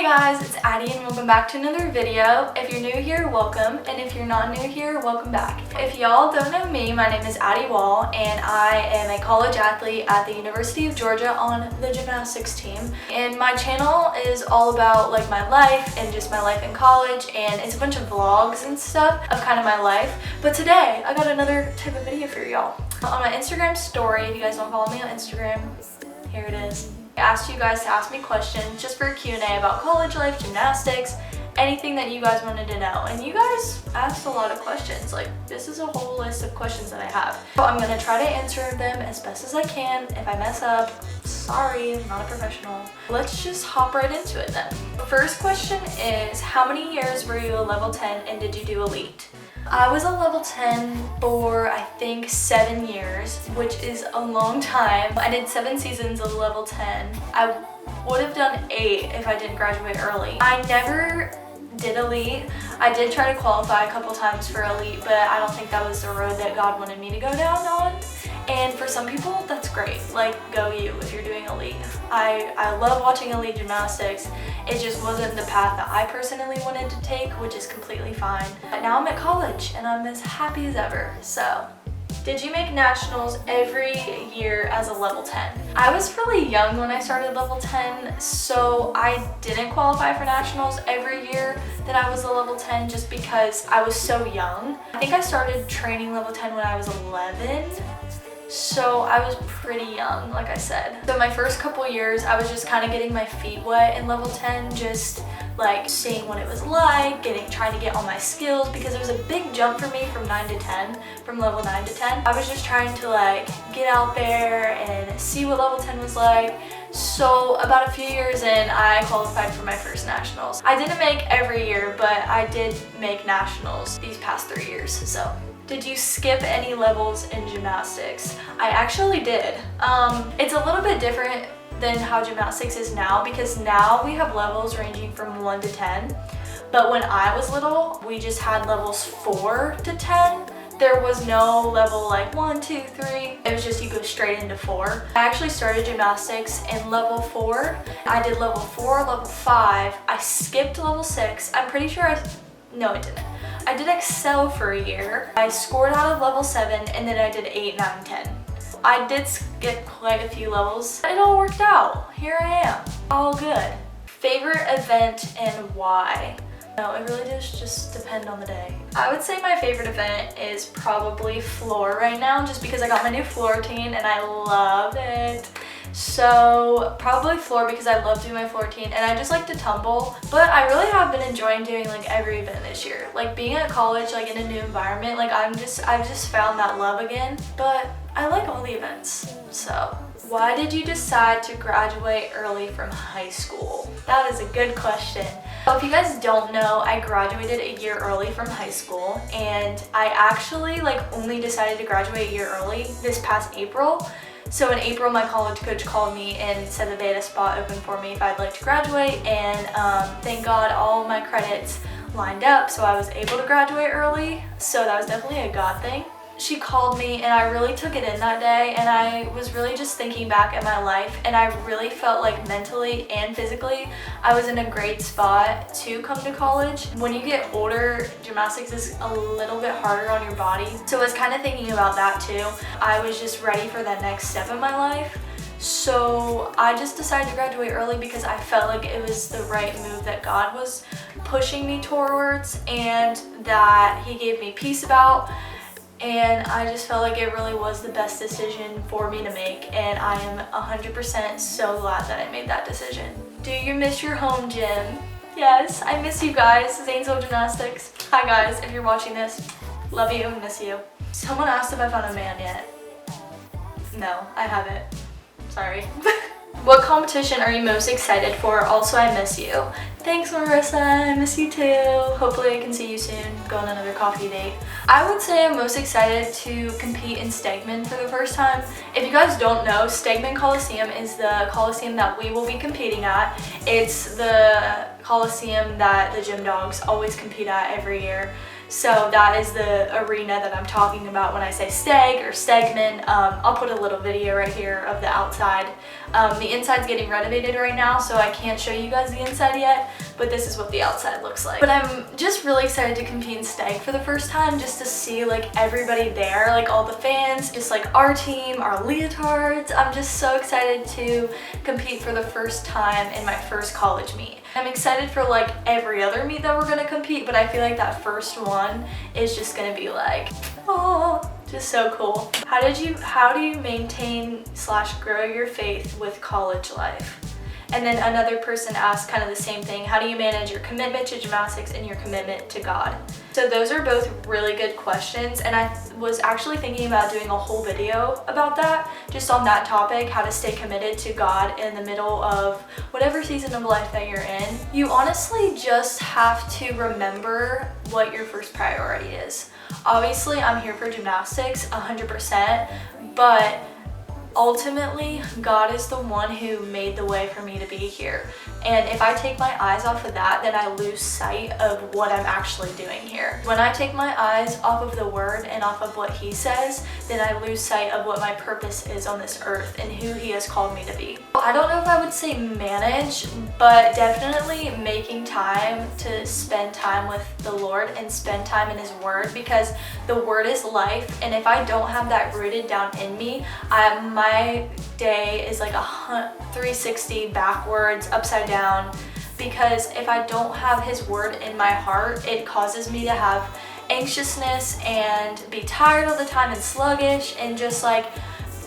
Hey guys, it's Addie and welcome back to another video. If you're new here, welcome, and if you're not new here, welcome back. If y'all don't know me, my name is Addie Wall and I am a college athlete at the University of Georgia on the gymnastics team. And my channel is all about like my life and just my life in college, and it's a bunch of vlogs and stuff of kind of my life. But today, I got another type of video for y'all. On my Instagram story, if you guys don't follow me on Instagram, here it is. I asked you guys to ask me questions just for a Q&A about college life, gymnastics, anything that you guys wanted to know. And you guys asked a lot of questions. Like, this is a whole list of questions that I have. So I'm gonna try to answer them as best as I can. If I mess up, sorry, I'm not a professional. Let's just hop right into it then. The first question is, how many years were you a level 10 and did you do elite? I was a level 10 for I think 7 years, which is a long time. I did 7 seasons of level 10. I would have done 8 if I didn't graduate early. I never did elite. I did try to qualify a couple times for elite, but I don't think that was the road that God wanted me to go down on. And for some people, that's great. Like, go you if you're doing elite. I love watching elite gymnastics. It just wasn't the path that I personally wanted to take, which is completely fine. But now I'm at college and I'm as happy as ever. So, did you make nationals every year as a level 10? I was really young when I started level 10, so I didn't qualify for nationals every year that I was a level 10 just because I was so young. I think I started training level 10 when I was 11. So I was pretty young, like I said. So my first couple years, I was just kind of getting my feet wet in level 10, just like seeing what it was like, trying to get all my skills, because it was a big jump for me from 9 to 10, from level 9 to 10. I was just trying to like get out there and see what level 10 was like. So about a few years in, I qualified for my first nationals. I didn't make every year, but I did make nationals these past 3 years, so. Did you skip any levels in gymnastics? I actually did. It's a little bit different than how gymnastics is now, because now we have levels ranging from 1 to 10. But when I was little, we just had levels 4 to 10. There was no level like 1, 2, 3. It was just you go straight into 4. I actually started gymnastics in level 4. I did level 4, level 5. I skipped level 6. I'm pretty sure no, it didn't. I did excel for a year. I scored out of level 7 and then I did 8, 9, 10. I did skip quite a few levels. It all worked out. Here I am. All good. Favorite event and why? No, it really does just depend on the day. I would say my favorite event is probably floor right now, just because I got my new floor routine and I love it. So probably floor, because I love doing my floor routine and I just like to tumble. But I really have been enjoying doing like every event this year. Like being at college, like in a new environment, like I've just found that love again. But I like all the events. So why did you decide to graduate early from high school? That is a good question. So if you guys don't know, I graduated a year early from high school, and I actually like only decided to graduate a year early this past April. So in April, my college coach called me and said that they had a spot open for me if I'd like to graduate, and thank God all my credits lined up, so I was able to graduate early. So that was definitely a God thing. She called me and I really took it in that day, and I was really just thinking back at my life, and I really felt like mentally and physically I was in a great spot to come to college. When you get older, gymnastics is a little bit harder on your body. So I was kind of thinking about that too. I was just ready for that next step in my life. So I just decided to graduate early because I felt like it was the right move that God was pushing me towards and that He gave me peace about. And I just felt like it really was the best decision for me to make, and I am 100% so glad that I made that decision. Do you miss your home gym? Yes, I miss you guys. Zanesville Gymnastics. Hi guys, if you're watching this, love you and miss you. Someone asked if I found a man yet. No, I haven't. Sorry. What competition are you most excited for? Also, I miss you. Thanks, Marissa. I miss you too. Hopefully I can see you soon. Go on another coffee date. I would say I'm most excited to compete in Stegman for the first time. If you guys don't know, Stegman Coliseum is the Coliseum that we will be competing at. It's the Coliseum that the gym dogs always compete at every year. So that is the arena that I'm talking about when I say steg or stegman. I'll put a little video right here of the outside. The inside's getting renovated right now, so I can't show you guys the inside yet, but this is what the outside looks like. But I'm just really excited to compete in steg for the first time, just to see like everybody there, like all the fans, just like our team, our leotards. I'm just so excited to compete for the first time in my first college meet. I'm excited for like every other meet that we're gonna compete, but I feel like that first one is just gonna be like, oh, just so cool. How do you maintain / grow your faith with college life? And then another person asked kind of the same thing. How do you manage your commitment to gymnastics and your commitment to God? So those are both really good questions, and I was actually thinking about doing a whole video about that, just on that topic, how to stay committed to God in the middle of whatever season of life that you're in. You honestly just have to remember what your first priority is. Obviously, I'm here for gymnastics 100%, but ultimately, God is the one who made the way for me to be here. And if I take my eyes off of that, then I lose sight of what I'm actually doing here. When I take my eyes off of the word and off of what he says, then I lose sight of what my purpose is on this earth and who he has called me to be. I don't know if I would say manage, but definitely making time to spend time with the Lord and spend time in his word, because the word is life, and if I don't have that rooted down in me, my day is like a 360 backwards, upside down, because if I don't have his word in my heart, it causes me to have anxiousness and be tired all the time and sluggish and just like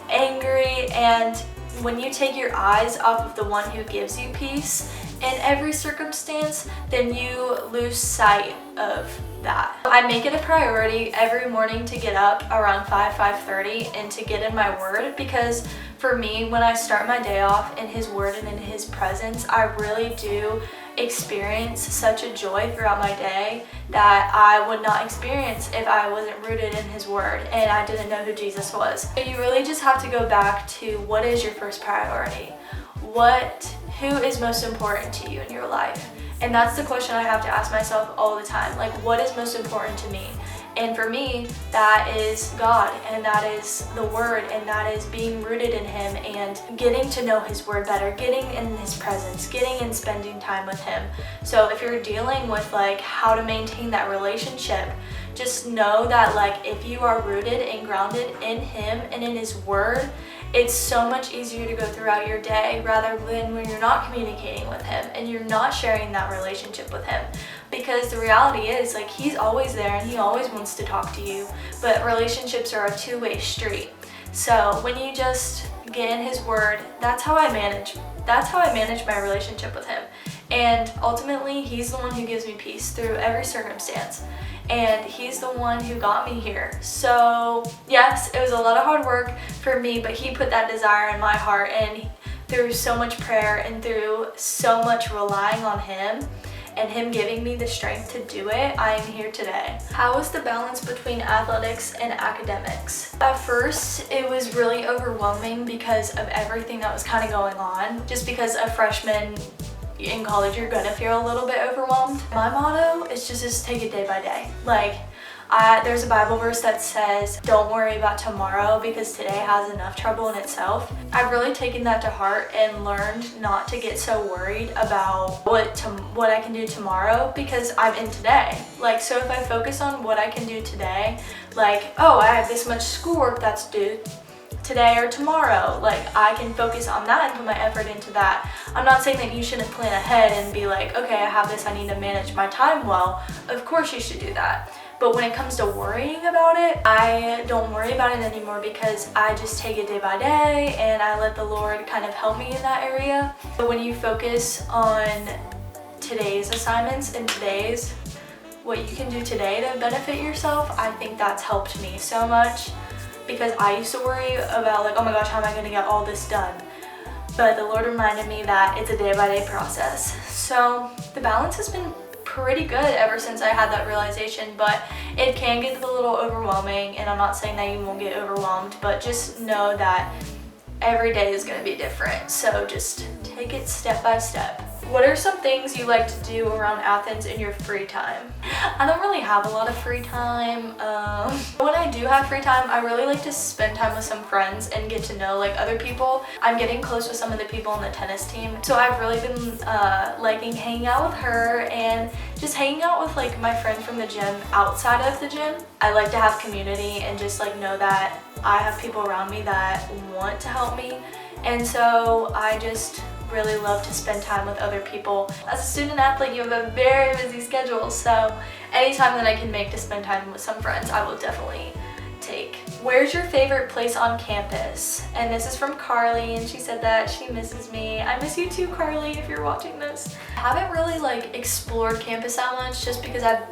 angry. And when you take your eyes off of the one who gives you peace in every circumstance, then you lose sight of that. I make it a priority every morning to get up around 5:30 and to get in my word, because for me, when I start my day off in his word and in his presence, I really do experience such a joy throughout my day that I would not experience if I wasn't rooted in his word and I didn't know who Jesus was. So you really just have to go back to what is your first priority? Who is most important to you in your life? And that's the question I have to ask myself all the time. Like, what is most important to me? And for me, that is God, and that is the word, and that is being rooted in him and getting to know his word better, getting in his presence, getting and spending time with him. So if you're dealing with like how to maintain that relationship, just know that like if you are rooted and grounded in him and in his word, it's so much easier to go throughout your day rather than when you're not communicating with him and you're not sharing that relationship with him. Because the reality is, like, he's always there and he always wants to talk to you, but relationships are a two-way street. So when you just get in his word, that's how I manage my relationship with him. And ultimately, he's the one who gives me peace through every circumstance. And he's the one who got me here. So yes, it was a lot of hard work for me, but he put that desire in my heart, and through so much prayer and through so much relying on him and him giving me the strength to do it, I am here today. How was the balance between athletics and academics? At first, it was really overwhelming because of everything that was kind of going on. Just because a freshman in college, you're gonna feel a little bit overwhelmed. My motto is just take it day by day. Like, there's a Bible verse that says, don't worry about tomorrow because today has enough trouble in itself. I've really taken that to heart and learned not to get so worried about what I can do tomorrow, because I'm in today. Like, so if I focus on what I can do today, like, oh, I have this much schoolwork that's due today or tomorrow, like I can focus on that and put my effort into that. I'm not saying that you shouldn't plan ahead and be like, okay, I have this, I need to manage my time well. Of course you should do that. But when it comes to worrying about it, I don't worry about it anymore, because I just take it day by day and I let the Lord kind of help me in that area. But when you focus on today's assignments and what you can do today to benefit yourself, I think that's helped me so much. Because I used to worry about like, oh my gosh, how am I gonna get all this done? But the Lord reminded me that it's a day-by-day process. So the balance has been pretty good ever since I had that realization, but it can get a little overwhelming, and I'm not saying that you won't get overwhelmed, but just know that every day is gonna be different. So just take it step by step. What are some things you like to do around Athens in your free time? I don't really have a lot of free time. When I do have free time, I really like to spend time with some friends and get to know like other people. I'm getting close with some of the people on the tennis team, so I've really been liking hanging out with her and just hanging out with like my friends from the gym outside of the gym. I like to have community and just like know that I have people around me that want to help me, and so I just really love to spend time with other people. As a student athlete, you have a very busy schedule, so anytime that I can make to spend time with some friends, I will definitely take. Where's your favorite place on campus? And this is from Carly, and she said that she misses me. I miss you too, Carly, if you're watching this. I haven't really like explored campus that much just because I've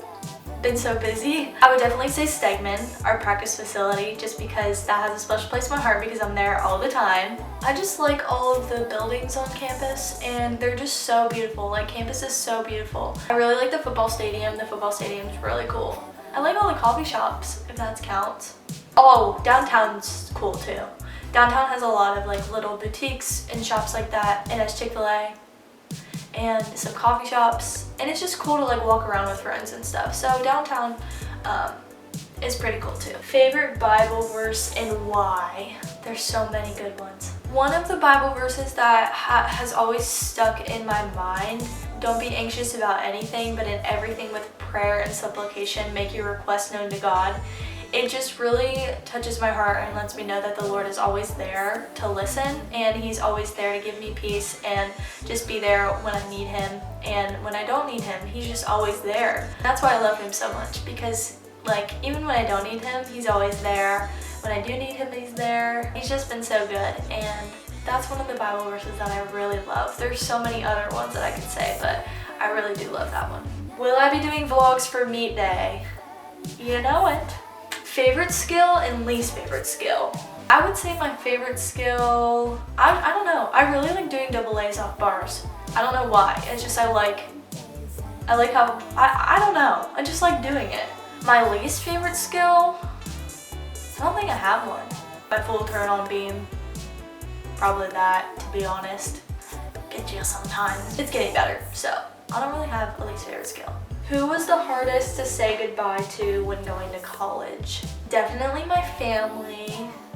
been so busy. I would definitely say Stegman, our practice facility, just because that has a special place in my heart because I'm there all the time. I just like all of the buildings on campus and they're just so beautiful. Like, campus is so beautiful. I really like the football stadium. The football stadium is really cool. I like all the coffee shops, if that counts. Oh, downtown's cool too. Downtown has a lot of like little boutiques and shops like that. It has Chick-fil-A and some coffee shops, and it's just cool to like walk around with friends and stuff. So downtown is pretty cool too. Favorite Bible verse and why? There's so many good ones. One of the Bible verses that has always stuck in my mind: don't be anxious about anything, but in everything with prayer and supplication make your requests known to God. It just really touches my heart and lets me know that the Lord is always there to listen, and He's always there to give me peace and just be there when I need Him, and when I don't need Him, He's just always there. That's why I love Him so much, because like even when I don't need Him, He's always there. When I do need Him, He's there. He's just been so good, and that's one of the Bible verses that I really love. There's so many other ones that I could say, but I really do love that one. Will I be doing vlogs for meet day? You know it. Favorite skill and least favorite skill. I would say my favorite skill, I don't know. I really like doing double A's off bars. I don't know why. It's just I like how, I don't know. I just like doing it. My least favorite skill, I don't think I have one. My full turn on beam, probably that, to be honest. Get you sometimes. It's getting better, so I don't really have a least favorite skill. Who was the hardest to say goodbye to when going to college? Definitely my family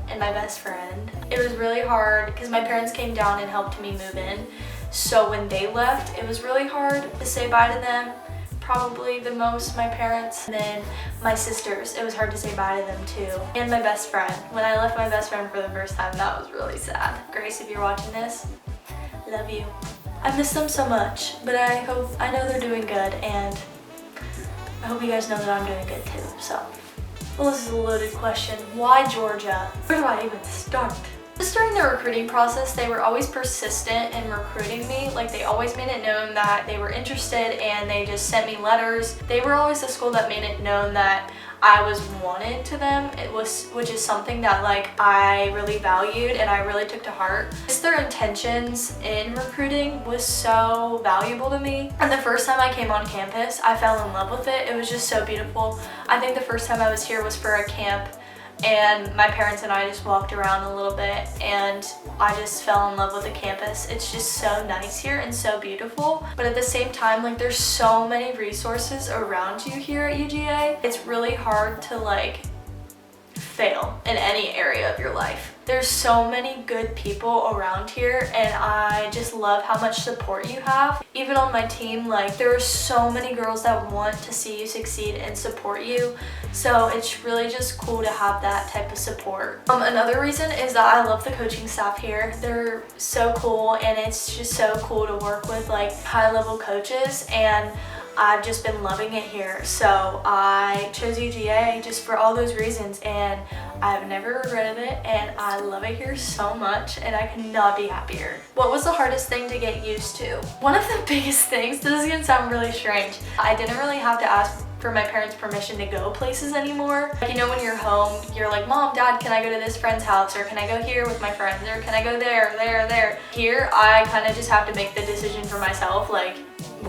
and my best friend. It was really hard because my parents came down and helped me move in. So when they left, it was really hard to say bye to them. Probably the most my parents. And then my sisters, it was hard to say bye to them too. And my best friend. When I left my best friend for the first time, that was really sad. Grace, if you're watching this, love you. I miss them so much, but I know they're doing good, and I hope you guys know that I'm doing good too. So, well, this is a loaded question. Why Georgia? Where do I even start? Just during the recruiting process, they were always persistent in recruiting me. Like, they always made it known that they were interested, and they just sent me letters. They were always the school that made it known that I was wanted to them, which is something that like I really valued and I really took to heart. Just their intentions in recruiting was so valuable to me. And the first time I came on campus, I fell in love with it. It was just so beautiful. I think the first time I was here was for a camp, and my parents and I just walked around a little bit, and I just fell in love with the campus. It's just so nice here and so beautiful, but at the same time, like, there's so many resources around you here at UGA. It's really hard to like fail in any area of your life. There's so many good people around here, and I just love how much support you have. Even on my team, like, there are so many girls that want to see you succeed and support you. So it's really just cool to have that type of support. Another reason is that I love the coaching staff here. They're so cool, and it's just so cool to work with like high-level coaches, and I've just been loving it here. So I chose UGA just for all those reasons, and I've never regretted it, and I love it here so much, and I could not be happier. What was the hardest thing to get used to? One of the biggest things, this is gonna sound really strange, I didn't really have to ask for my parents' permission to go places anymore. Like, you know, when you're home, you're like, Mom, Dad, can I go to this friend's house? Or can I go here with my friends? Or can I go there, there, there? Here, I kind of just have to make the decision for myself, like,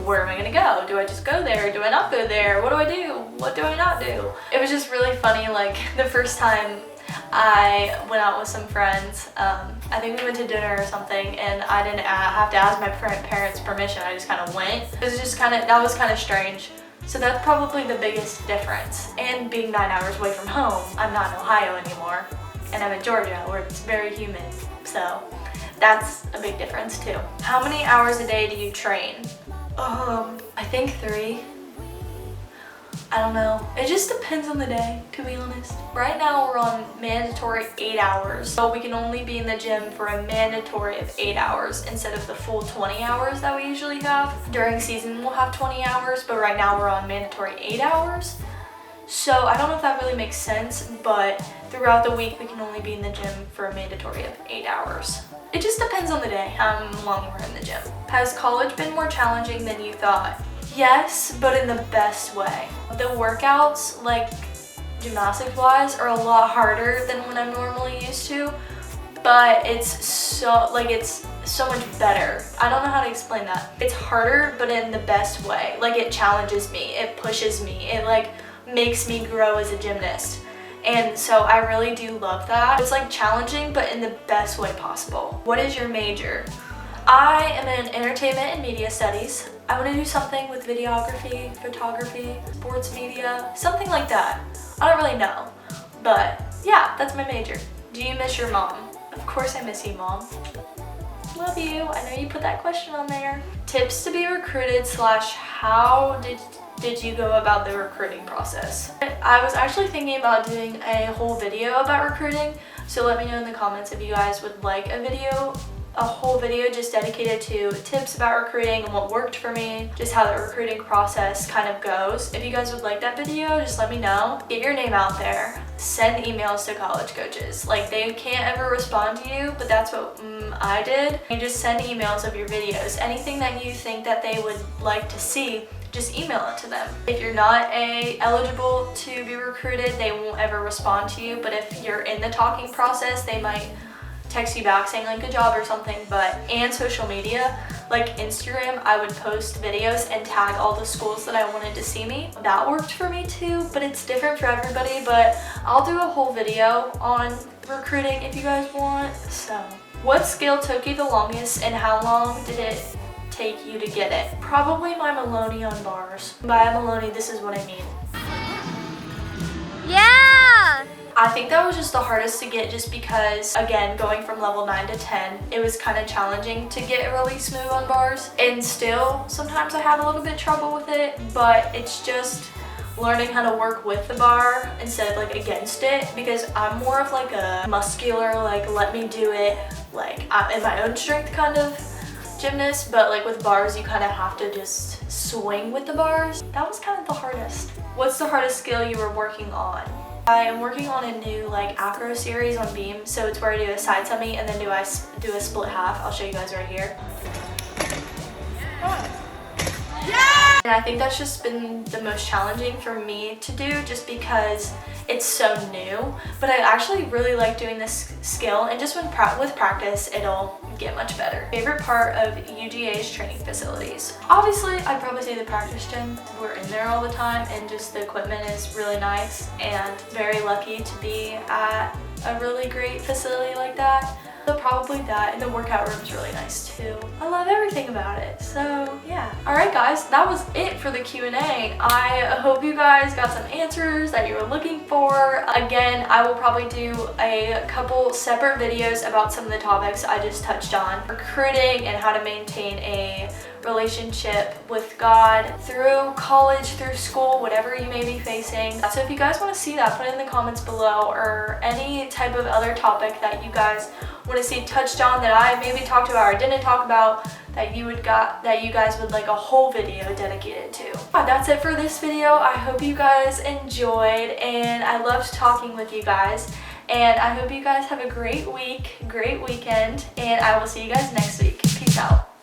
where am I gonna go? Do I just go there? Do I not go there? What do I do? What do I not do? It was just really funny, like, the first time I went out with some friends. I think we went to dinner or something, and I didn't have to ask my parents' permission. I just kind of went. It was just that was kind of strange. So that's probably the biggest difference. And being 9 hours away from home, I'm not in Ohio anymore, and I'm in Georgia where it's very humid. So that's a big difference too. How many hours a day do you train? I think 3. I don't know. It just depends on the day, to be honest. Right now we're on mandatory 8 hours. So we can only be in the gym for a mandatory of 8 hours instead of the full 20 hours that we usually have. During season we'll have 20 hours, but right now we're on mandatory 8 hours. So I don't know if that really makes sense, but throughout the week we can only be in the gym for a mandatory of 8 hours. It just depends on the day, how long we're in the gym. Has college been more challenging than you thought? Yes, but in the best way. The workouts, like gymnastics wise, are a lot harder than what I'm normally used to, but it's so much better. I don't know how to explain that. It's harder, but in the best way. Like, it challenges me, it pushes me, it like makes me grow as a gymnast. And so I really do love that. It's like challenging, but in the best way possible. What is your major? I am in entertainment and media studies. I want to do something with videography, photography, sports media, something like that. I don't really know, but yeah, that's my major. Do you miss your mom? Of course I miss you, Mom. Love you. I know you put that question on there. Tips to be recruited / how did you go about the recruiting process? I was actually thinking about doing a whole video about recruiting, so let me know in the comments if you guys would like a whole video just dedicated to tips about recruiting and what worked for me, just how the recruiting process kind of goes. If you guys would like that video, just let me know. Get your name out there. Send emails to college coaches. Like, they can't ever respond to you, but that's what I did. You just send emails of your videos. Anything that you think that they would like to see, just email it to them. If you're not eligible to be recruited, they won't ever respond to you, but if you're in the talking process, they might text you back saying like good job or something. And social media, like Instagram, I would post videos and tag all the schools that I wanted to see me. That worked for me too, but it's different for everybody. But I'll do a whole video on recruiting if you guys want. So, what skill took you the longest and how long did it take you to get it? Probably my Maloney on bars. By Maloney, this is what I mean. Yeah! I think that was just the hardest to get, just because, again, going from level 9 to 10, it was kind of challenging to get really smooth on bars. And still, sometimes I have a little bit trouble with it, but it's just learning how to work with the bar instead of like against it, because I'm more of like a muscular, like let me do it, like I'm in my own strength kind of gymnast, but like with bars you kind of have to just swing with the bars. That was kind of the hardest. What's the hardest skill you were working on? I am working on a new like acro series on beam, so it's where I do a side tummy and then do a split half. I'll show you guys right here. Yeah! And I think that's just been the most challenging for me to do, just because it's so new, but I actually really like doing this skill, and just with practice it'll get much better. Favorite part of UGA's training facilities? Obviously I'd probably say the practice gym. We're in there all the time and just the equipment is really nice, and very lucky to be at a really great facility like that. So probably that, and the workout room is really nice too. I love everything about it, so yeah. Alright guys, that was it for the Q&A. I hope you guys got some answers that you were looking for. Again, I will probably do a couple separate videos about some of the topics I just touched on. Recruiting and how to maintain a relationship with God through college, through school, whatever you may be facing. So if you guys want to see that, put it in the comments below, or any type of other topic that you guys want to see touched on that I maybe talked about or didn't talk about, that you guys would like a whole video dedicated to. That's it for this video. I hope you guys enjoyed, and I loved talking with you guys, and I hope you guys have a great week, great weekend, and I will see you guys next week. Peace out.